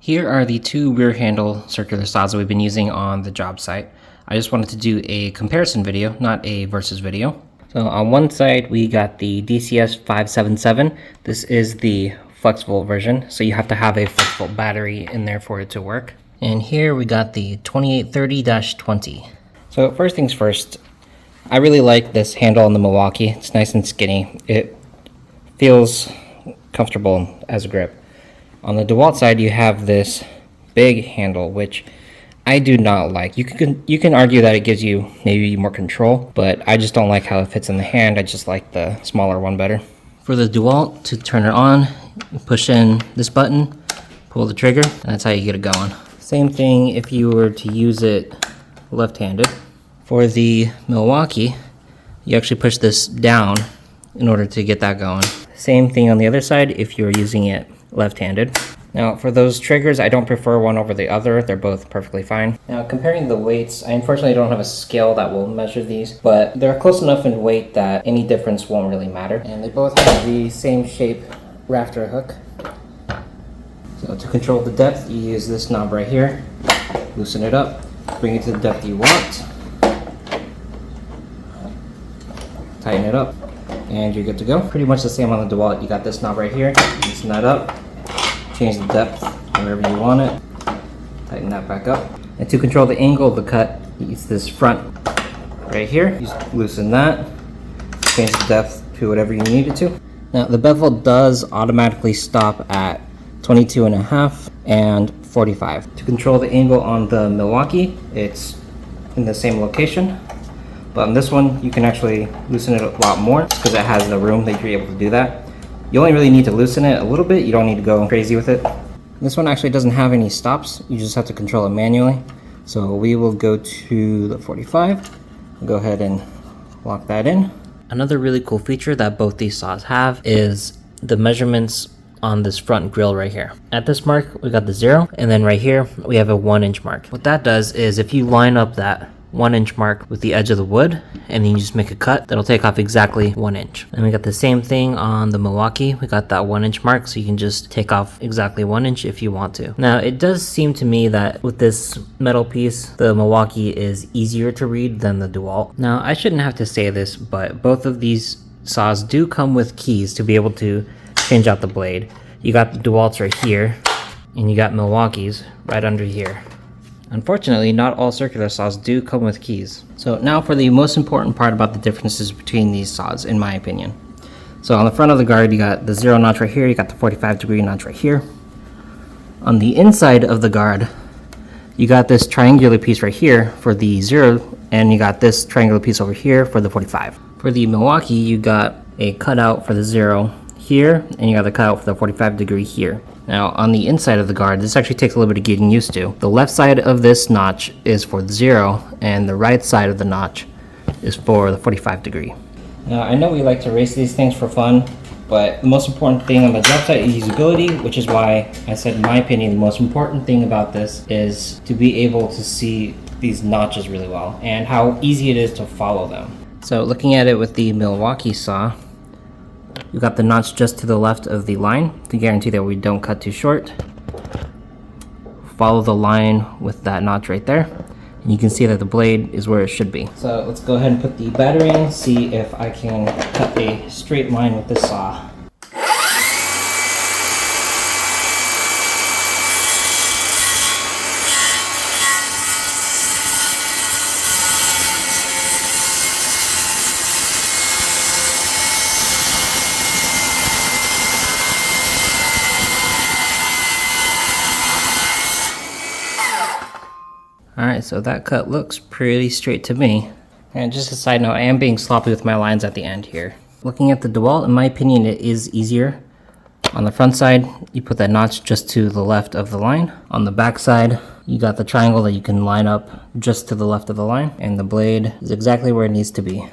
Here are the two rear handle circular saws that we've been using on the job site. I just wanted to do a comparison video, not a versus video. So on one side we got the DCS 577. This is the Flexvolt version, so you have to have a Flexvolt battery in there for it to work. And here we got the 2830-20. So first things first, I really like this handle on the Milwaukee. It's nice and skinny. It feels comfortable as a grip. On the Dewalt side, you have this big handle, which I do not like. You can argue that it gives you maybe more control, but I just don't like how it fits in the hand. I just like the smaller one better. For the Dewalt, to turn it on, you push in this button, pull the trigger, and that's how you get it going. Same thing if you were to use it left-handed. For the Milwaukee, you actually push this down in order to get that going. Same thing on the other side if you're using it left-handed. Now for those triggers, I don't prefer one over the other. They're both perfectly fine. Now comparing the weights, I unfortunately don't have a scale that will measure these, but they're close enough in weight that any difference won't really matter. And they both have the same shape rafter hook. So to control the depth, you use this knob right here. Loosen it up, bring it to the depth you want. Tighten it up, and you're good to go. Pretty much the same on the Dewalt. You got this knob right here. Loosen that up. Change the depth wherever you want it. Tighten that back up. And to control the angle of the cut, use this front right here. Just loosen that. Change the depth to whatever you need it to. Now the bevel does automatically stop at 22.5 and 45. To control the angle on the Milwaukee, it's in the same location. But on this one, you can actually loosen it a lot more because it has the room that you're able to do that. You only really need to loosen it a little bit. You don't need to go crazy with it. This one actually doesn't have any stops. You just have to control it manually. So we will go to the 45. Go ahead and lock that in. Another really cool feature that both these saws have is the measurements on this front grill right here. At this mark, we got the 0, and then right here, we have a 1-inch mark. What that does is if you line up that 1-inch mark with the edge of the wood and then you just make a cut, that'll take off exactly 1 inch. And we got the same thing on the Milwaukee. We got that 1-inch mark, so you can just take off exactly 1 inch if you want to. Now it does seem to me that with this metal piece, the Milwaukee is easier to read than the Dewalt. Now I shouldn't have to say this, but both of these saws do come with keys to be able to change out the blade. You got the Dewalts right here, and you got Milwaukees right under here. Unfortunately, not all circular saws do come with keys. So now for the most important part about the differences between these saws, in my opinion. So on the front of the guard, you got the 0 notch right here, you got the 45-degree notch right here. On the inside of the guard, you got this triangular piece right here for the 0, and you got this triangular piece over here for the 45. For the Milwaukee, you got a cutout for the 0 here, and you got the cutout for the 45-degree here. Now on the inside of the guard, this actually takes a little bit of getting used to. The left side of this notch is for the 0, and the right side of the notch is for the 45-degree. Now I know we like to race these things for fun, but the most important thing on the job site is usability, which is why I said in my opinion the most important thing about this is to be able to see these notches really well and how easy it is to follow them. So looking at it with the Milwaukee saw, you got the notch just to the left of the line to guarantee that we don't cut too short. Follow the line with that notch right there, and you can see that the blade is where it should be. So let's go ahead and put the battery in, see if I can cut a straight line with this saw. Alright, so that cut looks pretty straight to me. And just a side note, I am being sloppy with my lines at the end here. Looking at the Dewalt, in my opinion, it is easier. On the front side, you put that notch just to the left of the line. On the back side, you got the triangle that you can line up just to the left of the line. And the blade is exactly where it needs to be.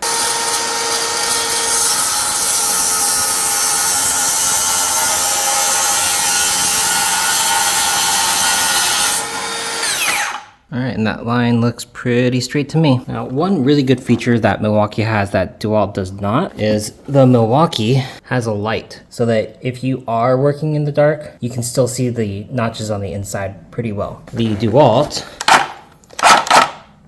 All right, and that line looks pretty straight to me. Now, one really good feature that Milwaukee has that Dewalt does not is the Milwaukee has a light, so that if you are working in the dark, you can still see the notches on the inside pretty well. The Dewalt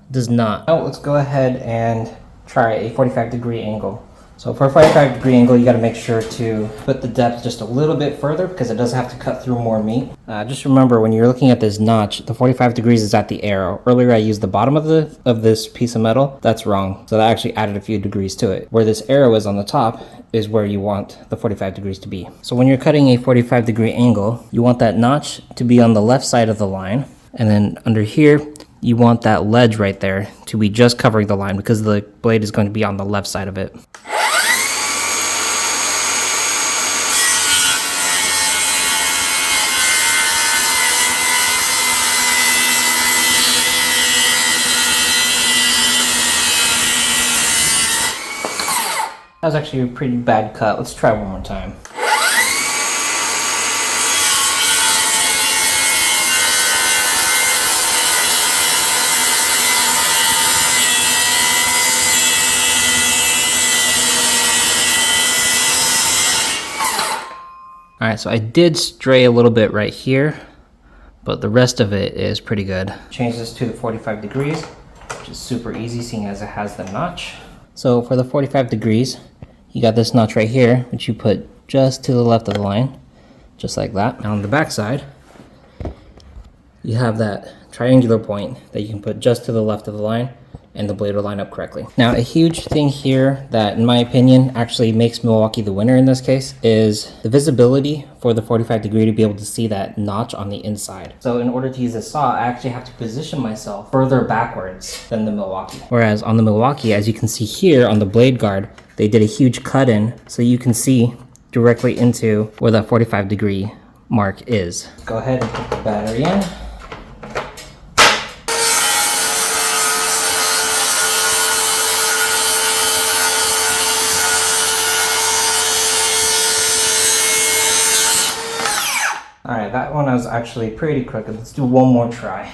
does not. Now, let's go ahead and try a 45-degree angle. So for a 45-degree angle, you got to make sure to put the depth just a little bit further because it does have to cut through more meat. Just remember, when you're looking at this notch, the 45 degrees is at the arrow. Earlier I used the bottom of this piece of metal. That's wrong. So that actually added a few degrees to it. Where this arrow is on the top is where you want the 45 degrees to be. So when you're cutting a 45-degree angle, you want that notch to be on the left side of the line. And then under here, you want that ledge right there to be just covering the line because the blade is going to be on the left side of it. That was actually a pretty bad cut. Let's try one more time. Alright, so I did stray a little bit right here, but the rest of it is pretty good. Change this to the 45 degrees, which is super easy seeing as it has the notch. So for the 45 degrees, you got this notch right here, which you put just to the left of the line, just like that. Now on the back side, you have that triangular point that you can put just to the left of the line, and the blade will line up correctly. Now a huge thing here that in my opinion actually makes Milwaukee the winner in this case is the visibility for the 45 degree to be able to see that notch on the inside. So in order to use this saw, I actually have to position myself further backwards than the Milwaukee. Whereas on the Milwaukee, as you can see here on the blade guard, they did a huge cut in so you can see directly into where the 45 degree mark is. Go ahead and put the battery in. Alright, that one was actually pretty crooked. Let's do one more try.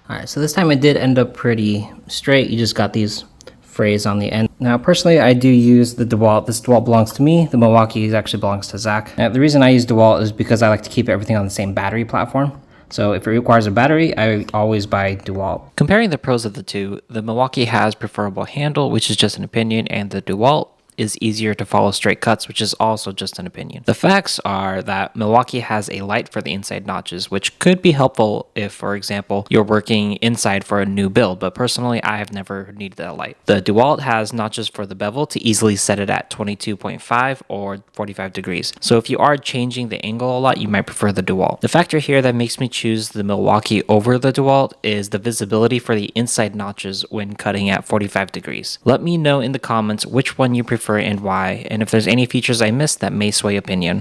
Alright, so this time it did end up pretty straight. You just got these frays on the end. Now personally I do use the Dewalt. This Dewalt belongs to me. The Milwaukee actually belongs to Zach. Now, the reason I use Dewalt is because I like to keep everything on the same battery platform. So if it requires a battery, I always buy Dewalt. Comparing the pros of the two, the Milwaukee has preferable handle, which is just an opinion, and the Dewalt is easier to follow straight cuts, which is also just an opinion. The facts are that Milwaukee has a light for the inside notches, which could be helpful if, for example, you're working inside for a new build, but personally, I have never needed that light. The Dewalt has notches for the bevel to easily set it at 22.5 or 45 degrees. So if you are changing the angle a lot, you might prefer the Dewalt. The factor here that makes me choose the Milwaukee over the Dewalt is the visibility for the inside notches when cutting at 45 degrees. Let me know in the comments which one you prefer and why, and if there's any features I missed that may sway opinion.